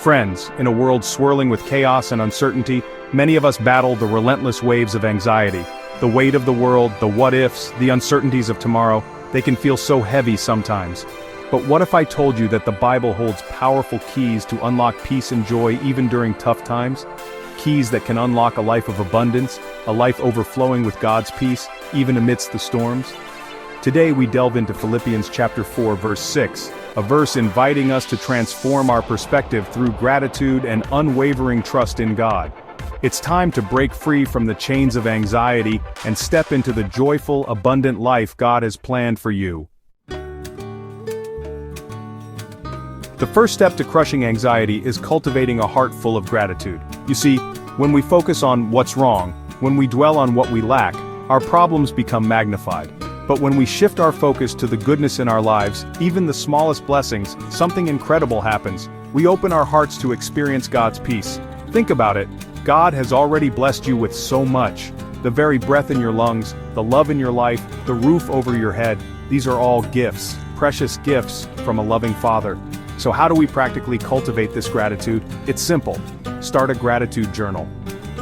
Friends, in a world swirling with chaos and uncertainty, many of us battle the relentless waves of anxiety. The weight of the world, the what-ifs, the uncertainties of tomorrow, they can feel so heavy sometimes. But what if I told you that the Bible holds powerful keys to unlock peace and joy even during tough times? Keys that can unlock a life of abundance, a life overflowing with God's peace, even amidst the storms? Today we delve into Philippians chapter 4 verse 6, a verse inviting us to transform our perspective through gratitude and unwavering trust in God. It's time to break free from the chains of anxiety and step into the joyful, abundant life God has planned for you. The first step to crushing anxiety is cultivating a heart full of gratitude. You see, when we focus on what's wrong, when we dwell on what we lack, our problems become magnified. But when we shift our focus to the goodness in our lives, even the smallest blessings, something incredible happens. We open our hearts to experience God's peace. Think about it. God has already blessed you with so much. The very breath in your lungs, the love in your life, the roof over your head, these are all gifts, precious gifts from a loving Father. So how do we practically cultivate this gratitude? It's simple. Start a gratitude journal.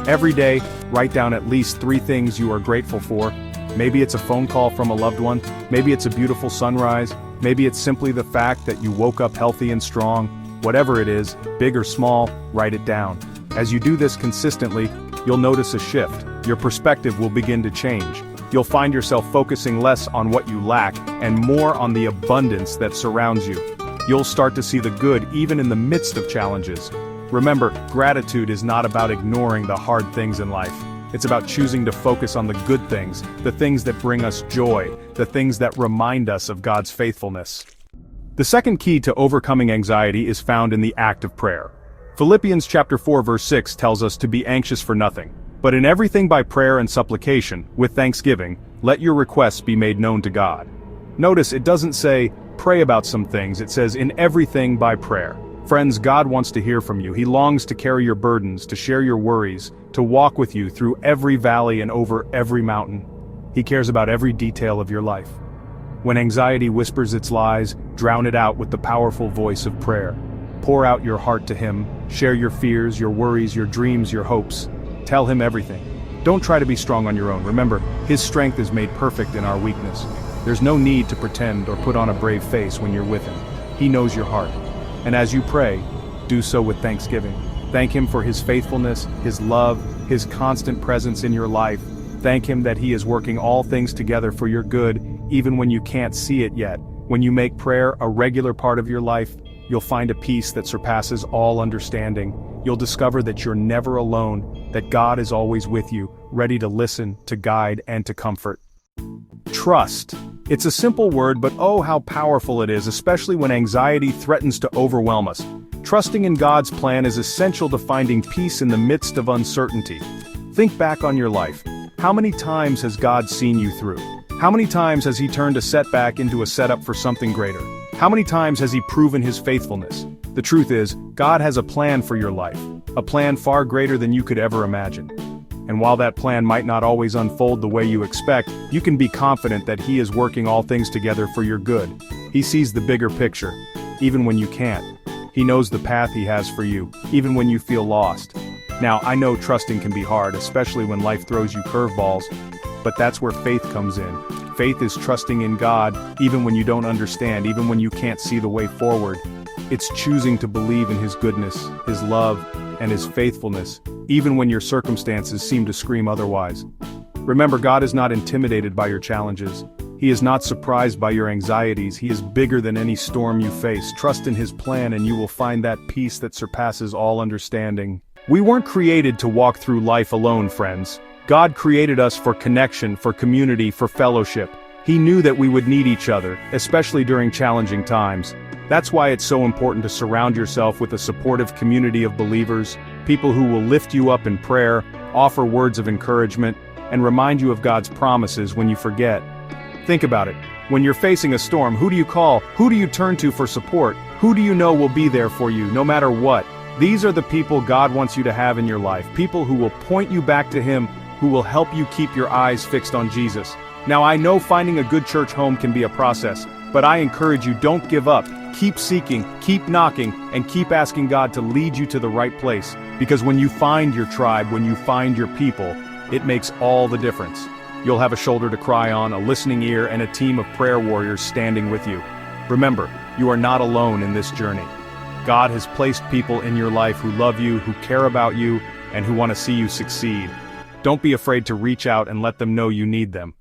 Every day, write down at least 3 things you are grateful for. Maybe it's a phone call from a loved one, maybe it's a beautiful sunrise, maybe it's simply the fact that you woke up healthy and strong. Whatever it is, big or small, write it down. As you do this consistently, you'll notice a shift. Your perspective will begin to change. You'll find yourself focusing less on what you lack and more on the abundance that surrounds you. You'll start to see the good even in the midst of challenges. Remember, gratitude is not about ignoring the hard things in life. It's about choosing to focus on the good things, the things that bring us joy, the things that remind us of God's faithfulness. The second key to overcoming anxiety is found in the act of prayer. Philippians chapter 4 verse 6 tells us to be anxious for nothing, but in everything by prayer and supplication, with thanksgiving, let your requests be made known to God. Notice it doesn't say, pray about some things, it says in everything by prayer. Friends, God wants to hear from you. He longs to carry your burdens, to share your worries, to walk with you through every valley and over every mountain. He cares about every detail of your life. When anxiety whispers its lies, drown it out with the powerful voice of prayer. Pour out your heart to Him, share your fears, your worries, your dreams, your hopes. Tell Him everything. Don't try to be strong on your own. Remember, His strength is made perfect in our weakness. There's no need to pretend or put on a brave face when you're with Him. He knows your heart. And as you pray, do so with thanksgiving. Thank Him for His faithfulness, His love, His constant presence in your life. Thank Him that He is working all things together for your good, even when you can't see it yet. When you make prayer a regular part of your life, you'll find a peace that surpasses all understanding. You'll discover that you're never alone, that God is always with you, ready to listen, to guide, and to comfort. Trust. It's a simple word, but oh how powerful it is, especially when anxiety threatens to overwhelm us. Trusting in God's plan is essential to finding peace in the midst of uncertainty. Think back on your life. How many times has God seen you through? How many times has He turned a setback into a setup for something greater? How many times has He proven His faithfulness? The truth is, God has a plan for your life, a plan far greater than you could ever imagine. And while that plan might not always unfold the way you expect, you can be confident that He is working all things together for your good. He sees the bigger picture, even when you can't. He knows the path He has for you, even when you feel lost. Now, I know trusting can be hard, especially when life throws you curveballs, but that's where faith comes in. Faith is trusting in God, even when you don't understand, even when you can't see the way forward. It's choosing to believe in His goodness, His love, and His faithfulness, even when your circumstances seem to scream otherwise. Remember, God is not intimidated by your challenges. He is not surprised by your anxieties. He is bigger than any storm you face. Trust in His plan and you will find that peace that surpasses all understanding. We weren't created to walk through life alone, friends. God created us for connection, for community, for fellowship. He knew that we would need each other, especially during challenging times. That's why it's so important to surround yourself with a supportive community of believers, people who will lift you up in prayer, offer words of encouragement, and remind you of God's promises when you forget. Think about it. When you're facing a storm, who do you call? Who do you turn to for support? Who do you know will be there for you, no matter what? These are the people God wants you to have in your life, people who will point you back to Him, who will help you keep your eyes fixed on Jesus. Now I know finding a good church home can be a process, But I encourage you, don't give up. Keep seeking, keep knocking, and keep asking God to lead you to the right place. Because when you find your tribe, when you find your people, it makes all the difference. You'll have a shoulder to cry on, a listening ear, and a team of prayer warriors standing with you. Remember, you are not alone in this journey. God has placed people in your life who love you, who care about you, and who want to see you succeed. Don't be afraid to reach out and let them know you need them.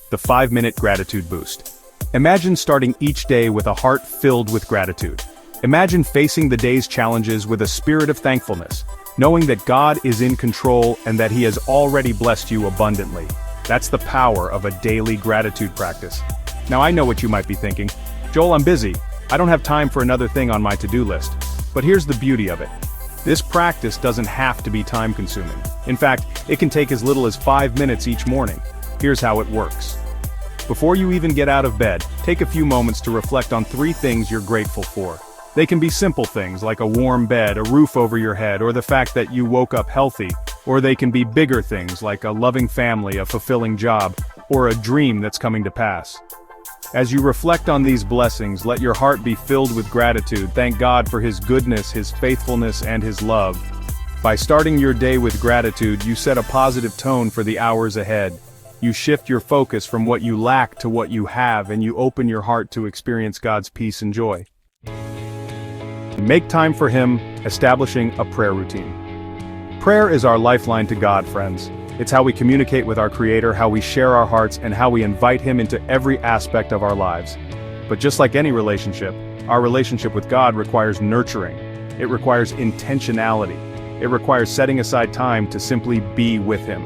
The 5-minute gratitude boost. Imagine starting each day with a heart filled with gratitude. Imagine facing the day's challenges with a spirit of thankfulness, knowing that God is in control and that He has already blessed you abundantly. That's the power of a daily gratitude practice. Now I know what you might be thinking. Joel, I'm busy. I don't have time for another thing on my to-do list. But here's the beauty of it. This practice doesn't have to be time-consuming. In fact, it can take as little as 5 minutes each morning. Here's how it works. Before you even get out of bed, take a few moments to reflect on 3 things you're grateful for. They can be simple things like a warm bed, a roof over your head, or the fact that you woke up healthy. Or they can be bigger things like a loving family, a fulfilling job, or a dream that's coming to pass. As you reflect on these blessings, let your heart be filled with gratitude. Thank God for His goodness, His faithfulness, and His love. By starting your day with gratitude, you set a positive tone for the hours ahead. You shift your focus from what you lack to what you have, and you open your heart to experience God's peace and joy. Make time for Him, establishing a prayer routine. Prayer is our lifeline to God, friends. It's how we communicate with our Creator, how we share our hearts, and how we invite Him into every aspect of our lives. But just like any relationship, our relationship with God requires nurturing. It requires intentionality. It requires setting aside time to simply be with Him.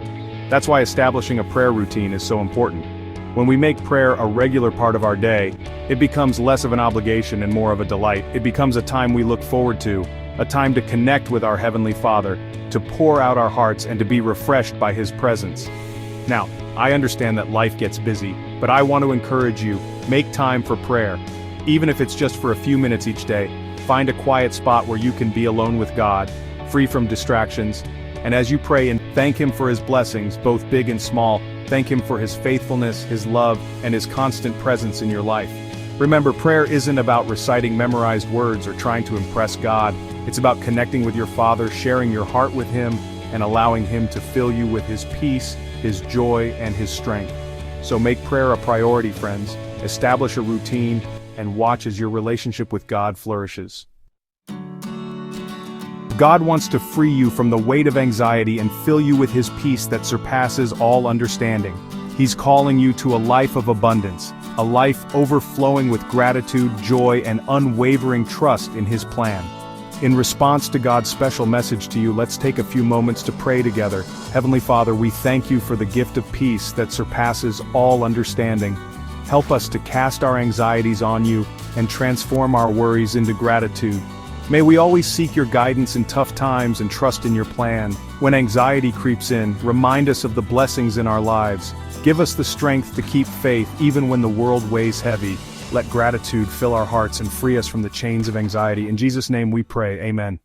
That's why establishing a prayer routine is so important. When we make prayer a regular part of our day, it becomes less of an obligation and more of a delight. It becomes a time we look forward to, a time to connect with our Heavenly Father, to pour out our hearts and to be refreshed by His presence. Now, I understand that life gets busy, but I want to encourage you, make time for prayer. Even if it's just for a few minutes each day, find a quiet spot where you can be alone with God, free from distractions. And as you pray and thank Him for His blessings, both big and small, thank Him for His faithfulness, His love, and His constant presence in your life. Remember, prayer isn't about reciting memorized words or trying to impress God. It's about connecting with your Father, sharing your heart with Him, and allowing Him to fill you with His peace, His joy, and His strength. So make prayer a priority, friends. Establish a routine, and watch as your relationship with God flourishes. God wants to free you from the weight of anxiety and fill you with His peace that surpasses all understanding. He's calling you to a life of abundance, a life overflowing with gratitude, joy, and unwavering trust in His plan. In response to God's special message to you, let's take a few moments to pray together. Heavenly Father, we thank You for the gift of peace that surpasses all understanding. Help us to cast our anxieties on You and transform our worries into gratitude. May we always seek Your guidance in tough times and trust in Your plan. When anxiety creeps in, remind us of the blessings in our lives. Give us the strength to keep faith even when the world weighs heavy. Let gratitude fill our hearts and free us from the chains of anxiety. In Jesus' name we pray, amen.